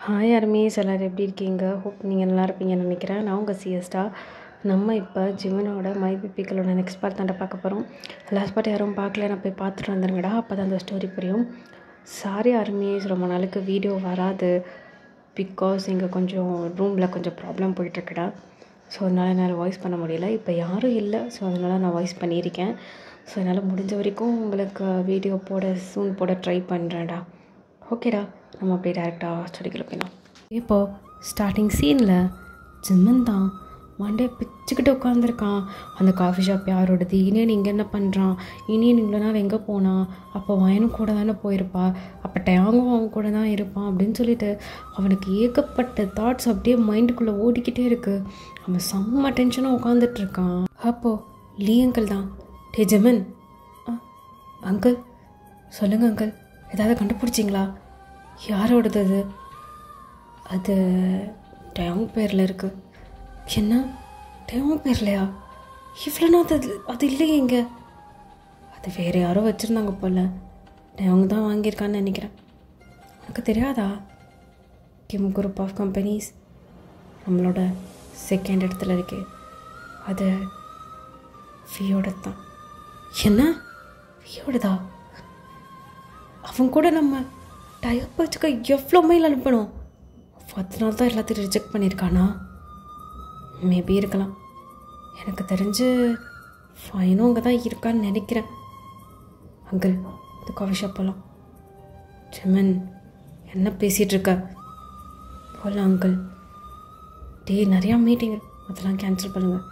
Hi அர்மீஸ், எல்லோரும் எப்படி இருக்கீங்க? ஹோப் நீங்கள் நல்லா இருப்பீங்கன்னு நினைக்கிறேன். நான் உங்கள் சிஎஸ்டா. நம்ம இப்போ ஜிவனோட மைபிபிக்களோட நெக்ஸ்ட் பார்ட் தாண்ட பார்க்க போகிறோம். லாஸ்ட் பார்ட் யாரும் பார்க்கல, நான் போய் பார்த்துட்டு வந்துருங்கடா, அப்போ தான் அந்த ஸ்டோரி புரியும். சாரி அர்மீஸ், ரொம்ப நாளுக்கு வீடியோ வராது. பிகாஸ் இங்கே கொஞ்சம் ரூமில் கொஞ்சம் ப்ராப்ளம் போயிட்டுருக்குடா. ஸோ அதனால் என்னால் வாய்ஸ் பண்ண முடியல. இப்போ யாரும் இல்லை, ஸோ அதனால் நான் வாய்ஸ் பண்ணியிருக்கேன். ஸோ என்னால் முடிஞ்ச வரைக்கும் உங்களுக்கு வீடியோ சூன் போட ட்ரை பண்ணுறேன்டா. ஓகேடா, நம்ம அப்படியே டேரெக்டாக ஸ்டடிக்குள்ள போயிடலாம். இப்போது ஸ்டார்டிங் சீனில் ஜிம்மன் தான் மண்டே பிச்சுக்கிட்டு உட்காந்துருக்கான். அந்த காஃபி ஷாப் யாரோடது, இனியன் இங்கே என்ன பண்ணுறான், இனியன் இவ்வளோ நாள் எங்கே போனான், அப்போ வயனும் கூட தானே போயிருப்பா, அப்போ டேங்கும் அவன் கூட தான் இருப்பான் அப்படின்னு சொல்லிட்டு அவனுக்கு ஏகப்பட்ட தாட்ஸ் அப்படியே மைண்டுக்குள்ளே ஓடிக்கிட்டே இருக்குது. அவன் செம்ம டென்ஷனாக உட்காந்துட்ருக்கான். அப்போது லீ அங்கிள் தான், டே ஜிம்மன். அங்கிள் சொல்லுங்கள் அங்கிள், ஏதாவது கண்டுபிடிச்சிங்களா? யாரோடது அது? அது டேங் பேரில் இருக்குது. என்ன டேங் பேர்லையா? இவ்வளோ நாள் அது இல்லையே இங்கே. அது வேறு யாரோ வச்சுருந்தாங்க போல், டேங் தான் வாங்கியிருக்கான்னு நினைக்கிறேன். எனக்கு தெரியாதா? கிம் குரூப் ஆஃப் கம்பெனிஸ் நம்மளோட செகண்ட் இடத்துல இருக்கு. அது ஃபியோட தான். என்ன ஃபியோடதா? அவங்க கூட நம்ம டைப் வச்சுக்க எவ்வளோ மெயில் அனுப்பணும். 10 நாள் தான் எல்லாத்தையும் ரிஜெக்ட் பண்ணியிருக்கானா? மேபி இருக்கலாம். எனக்கு தெரிஞ்சு ஃபைனும் அங்கே தான் இருக்கான்னு நினைக்கிறேன். அங்கிள், இந்த காஃபி ஷாப் போகலாம். ஜிம்மன், என்ன பேசிகிட்டு இருக்க? போகலாம் அங்கிள். நிறையா மீட்டிங் அதெல்லாம் கேன்சல் பண்ணுங்கள்.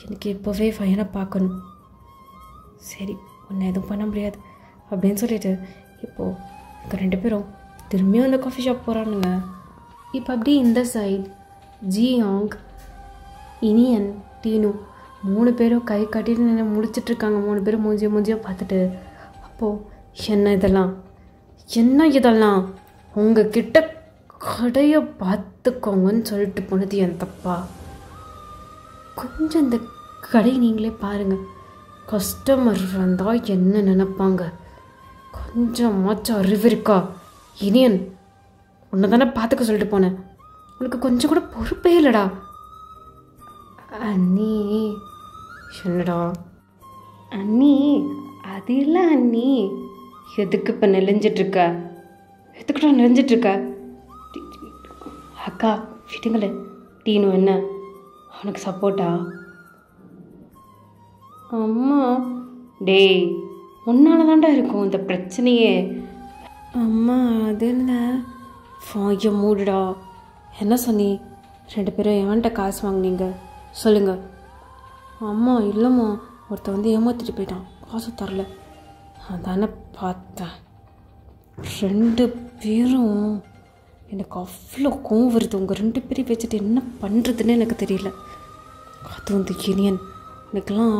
எனக்கு இப்போவே ஃபைனை பார்க்கணும். சரி, ஒன்று எதுவும் பண்ண முடியாது அப்படின்னு சொல்லிட்டு இப்போது இங்கே 2 பேரும் திரும்பியும் அந்த காஃபி ஷாப் போகிறானுங்க. இப்போ அப்படியே இந்த சைட் ஜியாங், இனியன், டீனு 3 பேரும் கை கட்டிட்டு நின்று முடிச்சிட்ருக்காங்க. 3 பேரும் மூஞ்சியை பார்த்துட்டு. அப்போது என்ன இதெல்லாம் உங்ககிட்ட கடையை பார்த்துக்கோங்கன்னு சொல்லிட்டு போனது என் தப்பா? கொஞ்சம் இந்த கடை நீங்களே பாருங்கள். கஸ்டமர் வந்தால் என்ன நினைப்பாங்க? கொஞ்சமாச்சும் அறிவு இருக்கா? இனியன், உன்னை தானே பார்த்துக்க சொல்லிட்டு போனேன், உனக்கு கொஞ்சம் கூட பொறுப்பே இல்லைடா. அண்ணி, என்னடா அண்ணி? அது இல்லை அண்ணி. எதுக்கு இப்போ நெளிஞ்சிட்ருக்க? எதுக்குடா நெளிஞ்சிட்ருக்க? அக்கா விட்டுங்களே. டீனு என்ன அவனுக்கு சப்போர்ட்டா? அம்மா, டேய் உன்னால தாண்டா இருக்கும் இந்த பிரச்சனையே. அம்மா அது இல்லை. வாய மூடுடா. என்ன சொன்னி? 2 பேரும் எவன்கிட்ட காசு வாங்கினீங்க சொல்லுங்கள். அம்மா இல்லைம்மா, ஒருத்தன் வந்து ஏமாற்றிட்டு போயிட்டான், காசு தரல. அதானே பார்த்தேன். 2 பேரும் எனக்கு அவ்வளோ கோவம் வருது. உங்கள் 2 பேரையும் வச்சுட்டு என்ன பண்ணுறதுன்னு எனக்கு தெரியல. அது வந்து இனியன், எனக்கெல்லாம்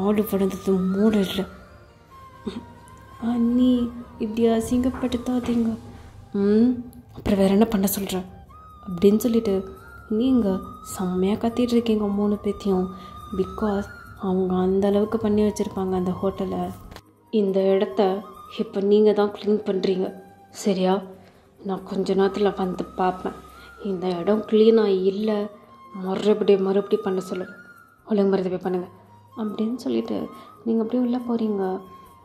ஆடு படுந்தது மூட இல்லை. அண்ணி இப்படி அசிங்கப்படுத்தாதீங்க. அப்புறம் வேறு என்ன பண்ண சொல்கிறேன் அப்படின்னு சொல்லிட்டு நீங்கள் செம்மையாக கத்திட்டு இருக்கீங்க 3 பேத்தையும். பிகாஸ் அவங்க அந்தளவுக்கு பண்ணி வச்சுருப்பாங்க அந்த ஹோட்டலை. இந்த இடத்த இப்போ நீங்கள் தான் க்ளீன் பண்ணுறீங்க, சரியா? நான் கொஞ்ச நேரத்தில் வந்து பார்ப்பேன். இந்த இடம் க்ளீனாக இல்லை, மறுபடியும் பண்ண சொல்லுங்கள். ஒழுங்கு மருந்து போய் பண்ணுங்கள் அப்படின்னு சொல்லிட்டு நீங்கள் அப்படியே உள்ளே போகிறீங்க.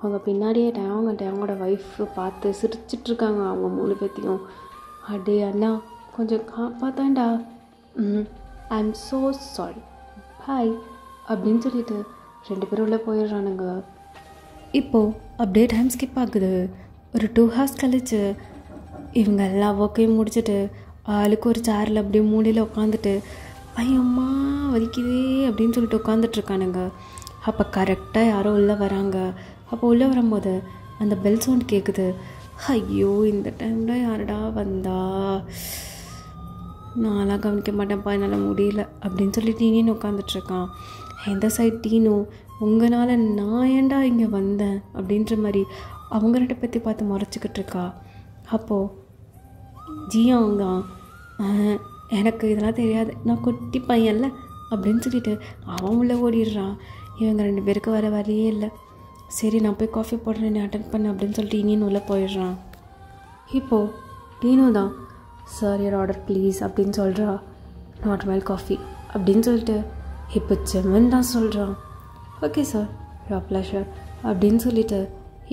அவங்க பின்னாடியே டேங்கோட ஒய்ஃபு பார்த்து சிரிச்சிட்ருக்காங்க அவங்க 3 பேத்தையும். அடே அண்ணா, கொஞ்சம் காப்பாத்தாண்டா. ஐ எம் ஸோ சாரி, பாய் அப்படின்னு சொல்லிட்டு 2 பேரும் உள்ளே போயிடுறானுங்க. இப்போது அப்படியே டைம் ஸ்கிப் ஆகுது. ஒரு 2 hours கழிச்சு இவங்க எல்லா ஒர்க்கையும் முடிச்சுட்டு ஆளுக்கு ஒரு சேரில் அப்படியே மூலையில் உட்காந்துட்டு ஐயம்மா வலிக்குதே அப்படின்னு சொல்லிட்டு உட்காந்துட்ருக்கானுங்க. அப்போ கரெக்டாக யாரோ உள்ளே வராங்க. அப்போ உள்ளே வரும்போது அந்த பெல் சவுண்ட் கேட்குது. ஐயோ, இந்த டைமில் யாரடா வந்தா? நான்லாம் கவனிக்க மாட்டேன்ப்பா, என்னால் முடியல அப்படின்னு சொல்லிட்டு டீனு உட்காந்துட்ருக்கான். எந்த சைட் டீனு, உங்களால் நான் ஏன்டா இங்கே வந்தேன் அப்படின்ற மாதிரி அவங்க 2 பேர்த்தையும் பார்த்து முறைச்சிக்கிட்டு இருக்கா. அப்போது ஜியாங் தான், எனக்கு இதெல்லாம் தெரியாது, நான் குட்டி பையன்ல அப்படின்னு சொல்லிட்டு அவன் உள்ளே ஓடிடுறான். இவங்க 2 பேருக்கு வர வழியே இல்லை. சரி, நான் போய் காஃபி போடுறேன், அட்டன் பண்ண அப்படின்னு சொல்லிட்டு இனியன் உள்ளே போயிடுறான். இப்போது டீனு தான், சார் யர் ஆர்டர் ப்ளீஸ் அப்படின்னு சொல்கிறா. நார்மல் காஃபி அப்படின்னு சொல்லிட்டு இப்போ ஜெமன் தான் சொல்கிறான். ஓகே சார் யோர் ப்ளஷர் அப்படின்னு சொல்லிட்டு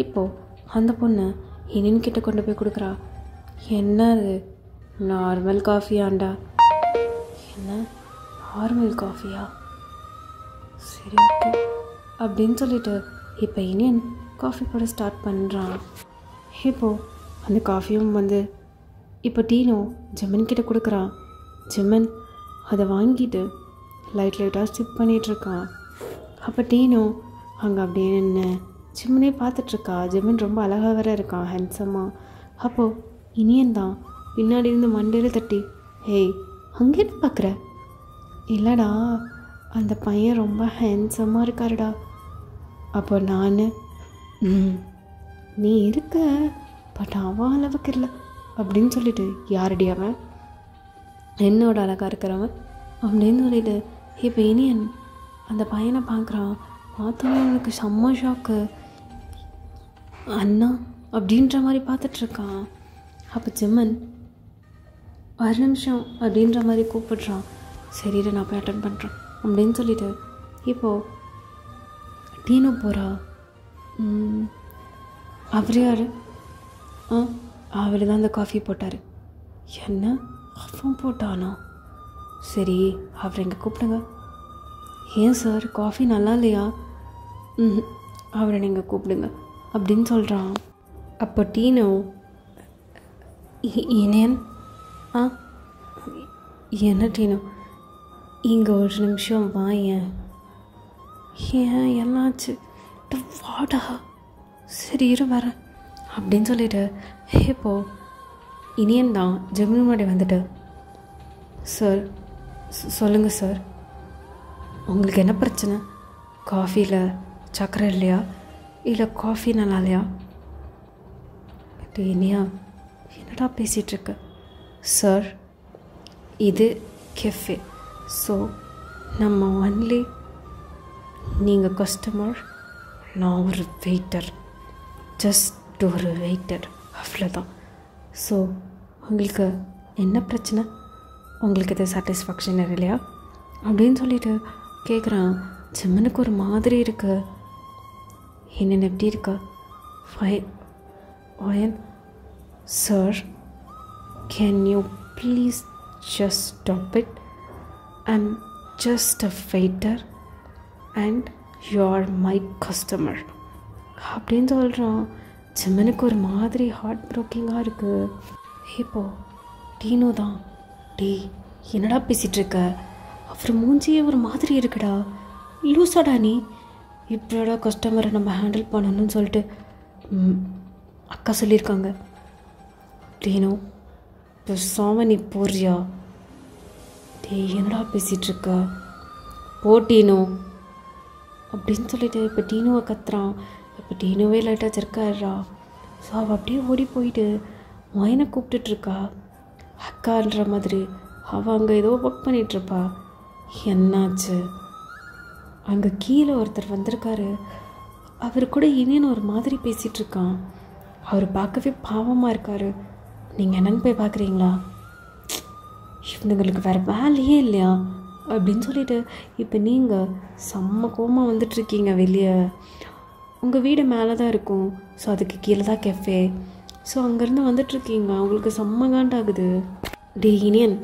இப்போது அந்த பொண்ணு இனியன் கிட்ட கொண்டு போய் கொடுக்குறா. என்ன அது நார்மல் காஃபியாண்டா? என்ன நார்மல் காஃபியா? சரி ஓகே அப்படின்னு சொல்லிட்டு இப்போ இனியன் காஃபி போட ஸ்டார்ட் பண்ணுறான். இப்போது அந்த காஃபியும் வந்து இப்போ டீனோ ஜெமன் கிட்ட கொடுக்குறான். ஜெமன் அதை வாங்கிட்டு லைட்டாக ஸ்டிப் பண்ணிகிட்ருக்கான். அப்போ டீனோ அங்கே அப்படியே நின்று ஜெமனே பார்த்துட்ருக்கா. ஜெமன் ரொம்ப அழகாக வேற இருக்கான், ஹேண்ட்ஸமாக. அப்போது இனியன் தான் பின்னாடி இருந்து மண்டையில் தட்டி, ஹேய் அங்கே என்ன பார்க்குற? இல்லைடா அந்த பையன் ரொம்ப ஹேண்ட்ஸமாக இருக்காருடா. அப்போ நான் நீ இருக்க பட் அவன் அளவுக்கு இல்லை அப்படின்னு சொல்லிட்டு, யாரடி அவன்? என்னோட அழகாக இருக்கிறவன் அப்படின்னு சொல்லிட்டு இப்போ இனியன் அந்த பையனை பார்க்குறான். பார்த்தோன்னே அவனுக்கு செம்ம ஷாக்கு. அண்ணா அப்படின்ற மாதிரி பார்த்துட்ருக்கான். அப்போ ஜெமன் ஒரு நிமிஷம் அப்படின்ற மாதிரி கூப்பிடுறான். சரிடா நான் போய் அட்டன் பண்ணுறேன் அப்படின்னு சொல்லிட்டு இப்போது டீனோ போகிறா. அவர் யார்? அவர் தான் அந்த காஃபி போட்டார். என்ன அவன் போட்டானா? சரி அவரை இங்கே கூப்பிடுங்க. ஏன் சார் காஃபி நல்லா இல்லையா? அவரை நீங்கள் கூப்பிடுங்க அப்படின்னு சொல்கிறான். அப்போ டீனோ இனியன் என்ன டீனோ இங்கே ஒரு நிமிஷம் வா. ஏன் என்னாச்சு? வாடா. சரி இரு வரேன் அப்படின்னு சொல்லிட்டு இப்போது இனியன் தான் ஜெமினி முன்னாடி வந்துட்டு, சார் சொல்லுங்கள் சார், உங்களுக்கு என்ன பிரச்சனை? காஃபியில் சக்கரை இல்லையா இல்லை காஃபி நல்லா இல்லையா? இனியா என்னடா பேசிகிட்ருக்க? சார் இது கெஃபே, ஸோ நம்ம ஒன்லி நீங்கள் கஸ்டமர், நான் ஒரு வெயிட்டர், ஜஸ்ட் ஒரு வெயிட்டர், அவ்வளோதான். ஸோ உங்களுக்கு என்ன பிரச்சனை? உங்களுக்கு இது சாட்டிஸ்ஃபேக்ஷன் இல்லையா அப்படின்னு சொல்லிட்டு கேட்குறான். ஜெமனுக்கு ஒரு மாதிரி இருக்கு. என்னென்ன எப்படி இருக்கா? Fine sir, can you please just stop it? I'm just a waiter and you are my customer அப்படின்னு சொல்கிறான். ஜெமனுக்கு ஒரு மாதிரி ஹார்ட் ப்ரோக்கிங்காக இருக்குது. இப்போது டீனோ தான், டீ என்னடா பேசிகிட்ருக்க? அவர் மூஞ்சியே ஒரு மாதிரி இருக்குடா, லூசாடா நீ, இப்போடா கஸ்டமரை நம்ம ஹேண்டில் பண்ணணும்னு சொல்லிட்டு அக்கா சொல்லியிருக்காங்க. டீனோ பேசாம நீ போறியா? டே என்னடா பேசிகிட்ருக்க? போட்டீனோ அப்படின்னு சொல்லிட்டு இப்போ டீனோவை கத்துறான். இப்போ டீனோவே லைட்டாக ஜெர்க்காடுறா. ஸோ அவள் அப்படியே ஓடி போயிட்டு மயனை கூப்பிட்டுட்ருக்கா அக்கான்ற மாதிரி. அவள் அங்கே ஏதோ ஒர்க் பண்ணிகிட்ருப்பா. என்னாச்சு? அங்கே கீழே ஒருத்தர் வந்திருக்காரு. அவர் கூட இனியன் ஒரு மாதிரி பேசிகிட்ருக்கான். அவர் பார்க்கவே பாவமாக இருக்கார். நீங்கள் என்னன்னு போய் பார்க்குறீங்களா? இவனுங்களுக்கு வேறு வேலையே இல்லையா அப்படின்னு சொல்லிட்டு இப்போ நீங்கள் செம்ம கோமாக வந்துட்டுருக்கீங்க வெளியே. உங்கள் வீடு மேலே தான் இருக்கும், ஸோ அதுக்கு கீழே தான் கெஃபே. ஸோ அங்கேருந்து வந்துட்டுருக்கீங்க, உங்களுக்கு செம்ம காண்டாகுது. டே இனியன்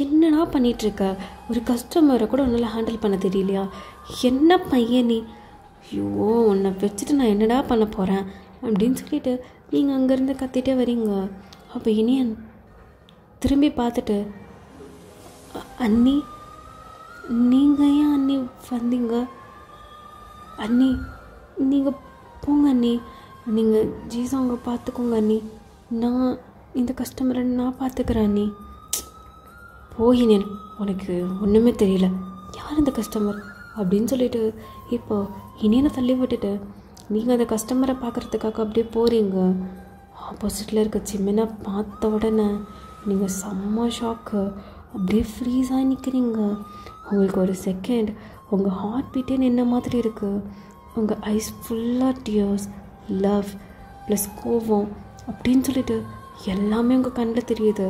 என்னடா பண்ணிகிட்ருக்க? ஒரு கஸ்டமரை கூட உன்னால் ஹேண்டில் பண்ண தெரியலையா? என்ன பையன் நீ? ஐயோ உன்னை வச்சுட்டு நான் என்னடா பண்ண போகிறேன் அப்படின்னு சொல்லிட்டு நீங்கள் அங்கேருந்து கத்திட்டே வரீங்க. அப்போ இனியன் திரும்பி பார்த்துட்டு, அண்ணி நீங்கள் ஏன் அண்ணி வந்தீங்க? அண்ணி நீங்கள் போங்க அண்ணி, நீங்கள் ஜீசாங்க பார்த்துக்கோங்க அண்ணி, நான் இந்த கஸ்டமரை நான் பார்த்துக்கிறேன் அண்ணி. போயினேன், உனக்கு ஒன்றுமே தெரியல, யார் இந்த கஸ்டமர் அப்படின்னு சொல்லிட்டு இப்போ இனியனை தள்ளி விட்டுட்டு நீங்கள் அந்த கஸ்டமரை பார்க்குறதுக்காக அப்படியே போகிறீங்க. ஆப்போசிட்டில் இருக்க ஜெமினை பார்த்த உடனே நீங்கள் செம்ம ஷாக்கு, அப்படியே ஃப்ரீஸாக நிற்கிறீங்க. உங்களுக்கு ஒரு செகண்ட் உங்கள் ஹார்ட் பீட்டே நின்ன மாதிரி இருக்குது. உங்கள் ஐஸ் ஃபுல்லாக டியர்ஸ், லவ் ப்ளஸ் கோவம் அப்படின்னு சொல்லிட்டு எல்லாமே உங்கள் கண்ணில் தெரியுது.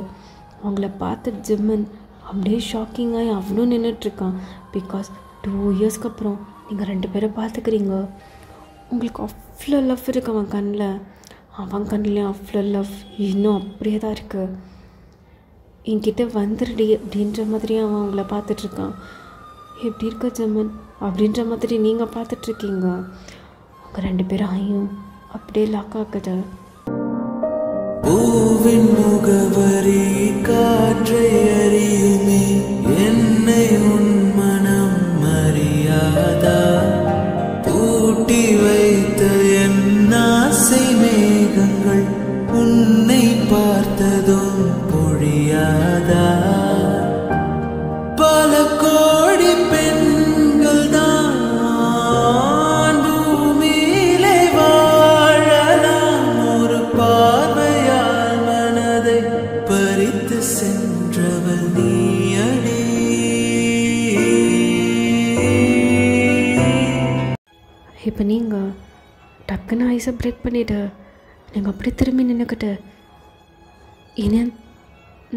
அவங்கள பார்த்து ஜிம்மன் அப்படியே ஷாக்கிங்காகி அவனும் நின்றுட்டுருக்கான். பிகாஸ் 2 இயர்ஸ்க்கு அப்புறம் நீங்கள் 2 பேரும் பார்த்துக்கிறீங்க. உங்களுக்கு அவ்வளோ லவ் இருக்கு அவன் கண்ணில், அவன் கண்ணிலையும் அவ்வளோ லவ் இன்னும் அப்படியே தான் இருக்குது. என்கிட்ட வந்துடுடி அப்படின்ற மாதிரி அவன் அவங்கள பார்த்துட்ருக்கான். எப்படி இருக்க ஜிம்மன் அப்படின்ற மாதிரி நீங்கள் பார்த்துட்ருக்கீங்க. அவங்க 2 பேரும் ஐயும் அப்படியே லாக் ஆக்குது. பூவின் முகவரி காற்றை அறியுமே, என்னை உன் மனம் அறியாதா? பூட்டி வைத்த என் ஆசை மேகங்கள் உன்னை பார்த்ததும் பொழியாதா? பல கோடி பெண்கள் தான் பூமியிலே வாழலாம், ஒரு பார்வையால் மனதை பறித்து சென்றவள் நீயடி. இப்போ நீங்கள் டக்குன்னு ஐஸை பிரேக் பண்ணிவிட்டு நீங்கள் அப்படியே திரும்பி நின்றுக்கிட்டு, இனி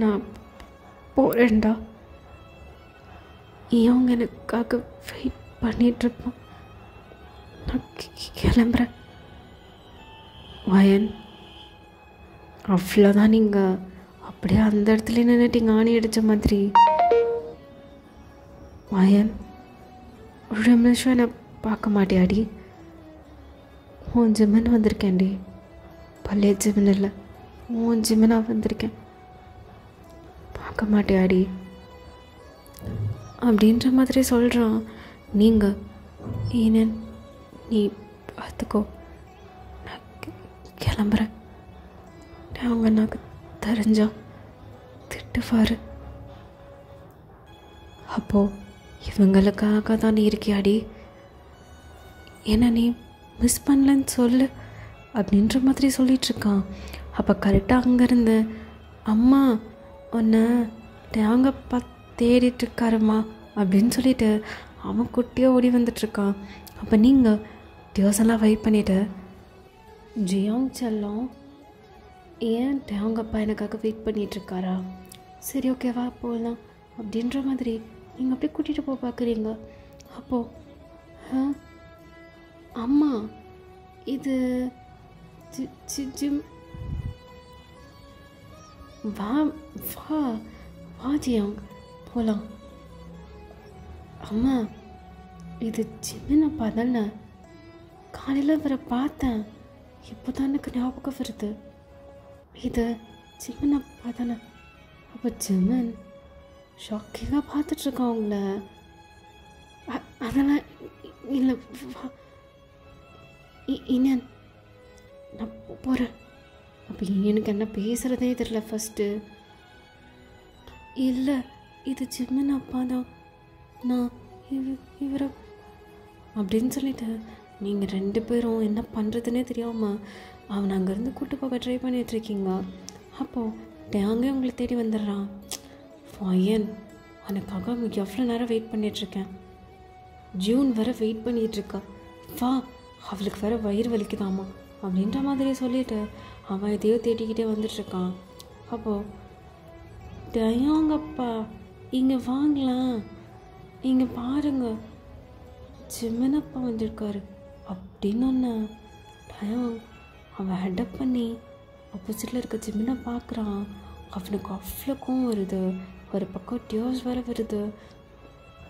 நான் போகிறேன்டா, ஏன் அவங்க எனக்காக வெயிட் பண்ணிகிட்ருப்போம், நான் கிளம்புறேன் வயன். அவ்வளோதான், நீங்கள் அப்படியே அந்த இடத்துல நின்றுட்டிங்க ஆணி அடித்த மாதிரி. வயன் ஒரு நிமிஷம் என்னை பார்க்க மாட்டியாடி? உன் ஜிம்மன் வந்திருக்கேன்டி, பழைய ஜிம்மன் இல்லை, உன் ஜிம்மனாக வந்திருக்கேன், பார்க்க மாட்டியாடி அப்படின்ற மாதிரி சொல்கிறான். நீங்கள் ஏனன் நீ பார்த்துக்கோ, நான் கிளம்புறேன், அவங்க எனக்கு தெரிஞ்சா திட்டுவாரு. அப்போது இவங்களுக்காக தான் நீ இருக்கியாடி, ஏன்னா நீ மிஸ் பண்ணலன்னு சொல்லு அப்படின்ற மாதிரி சொல்லிகிட்ருக்கான். அப்போ கரெக்டாக அங்கேருந்து அம்மா உன்னை தேங்கப்பா தேடிட்டுருக்காருமா அப்படின்னு சொல்லிட்டு அவன் குட்டியாக ஓடி வந்துட்டுருக்கான். அப்போ நீங்கள் டியோஸெல்லாம் வெயிட் பண்ணிவிட்டு, ஜியோங் செல்லம் ஏன் தேங்கப்பா எனக்காக வெயிட் பண்ணிகிட்ருக்காரா, சரி ஓகேவா போகலாம் அப்படின்ற மாதிரி நீங்கள் அப்படியே கூட்டிகிட்டு போக பார்க்குறீங்க. அப்போது அம்மா இது ஜிம் வா வா வா ஜியோங் போகலாம். அம்மா இது ஜிம்மினப்பா தானே, காலையில் வர பார்த்தேன், இப்போ தான் எனக்கு ஞாபகம் வருது, இது ஜிம்மினப்பா தானே. அப்போ ஜிம்மன் ஷாக்கிங்காக பார்த்துட்ருக்கான் அவங்கள. அதெல்லாம் இல்லை இன்னன் நான் போகிறேன். அப்போ எனக்கு என்ன பேசுகிறதே தெரியல ஃபஸ்ட்டு. இல்லை இது ஜிம்மன் அப்பா தான், நான் இவரை அப்படின்னு சொல்லிட்டு நீங்கள் 2 பேரும் என்ன பண்ணுறதுனே தெரியாமல் அவனை அங்கேருந்து கூட்டு போக ட்ரை பண்ணிகிட்ருக்கீங்க. அப்போது டேங்கே உங்களை தேடி வந்துடுறான். ஃபயன் உனக்காக அவங்க எவ்வளோ நேரம் வெயிட் பண்ணிகிட்ருக்கேன், ஜூன் வர வெயிட் பண்ணிகிட்ருக்கா, வா அவளுக்கு வேறு வயிறு வலிக்குதாமா அப்படின்ற மாதிரி சொல்லிவிட்டு அவன் எதையோ தேடிக்கிட்டே வந்துட்டுருக்கான். அப்போது டயாங்கப்பா இங்கே வாங்கலாம், இங்கே பாருங்க ஜிம்மனப்பா வந்திருக்காரு அப்படின்னு ஒன்று. டயாங் அவன் ஹெட்டப் பண்ணி ஆப்போசிட்டில் இருக்க ஜிம்மனை பார்க்குறான். அவனுக்கு அவ்வளோ கோவம் வருது, ஒரு பக்கம் டியோஸ் வர வருது.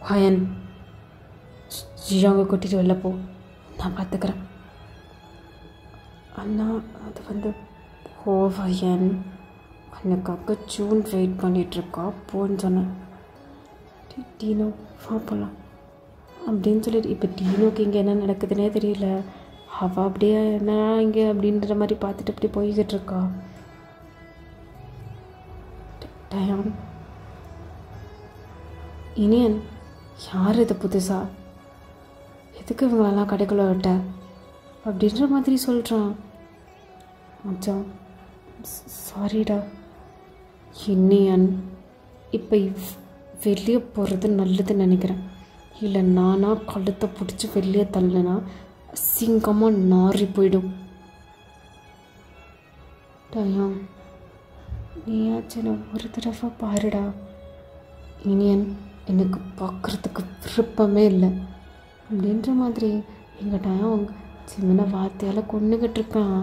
ஹயன் ஜியாங்க கூட்டிகிட்டு வெளில போ, நான் பார்த்துக்கிறேன். அண்ணா அது வந்து ஹோவயன் எனக்காக ஜூன் வெயிட் பண்ணிகிட்ருக்கா போன்னு சொன்னேன். டீனோ வா போகலாம் அப்படின்னு சொல்லிட்டு இப்போ டீனோக்கு இங்கே என்ன நடக்குதுன்னே தெரியல. அவள் அப்படியே என்ன இங்கே அப்படின்ற மாதிரி பார்த்துட்டு அப்படி போய்கிட்டு இருக்கா. டயம் இனியன் யார் இது புதுசா, எதுக்கு இவங்களெல்லாம் கடைக்குள்ள விட்ட அப்படின்ற மாதிரி சொல்கிறான். மச்சான் சாரிடா. இன்னியன் இப்போ வெளியே போகிறது நல்லதுன்னு நினைக்கிறேன், இல்லை நானாக கழுத்தை பிடிச்சி வெளியே தள்ளனா அசிங்கமாக நாரி போயிடும். டயம் நீயாச்சுன்னு ஒரு தடவை பாருடா. இனியன் எனக்கு பார்க்குறதுக்கு விருப்பமே இல்லை அப்படின்ற மாதிரி எங்கிட்ட அவங்க சின்ன வார்த்தையால் கொண்டுகிட்டு இருக்கான்.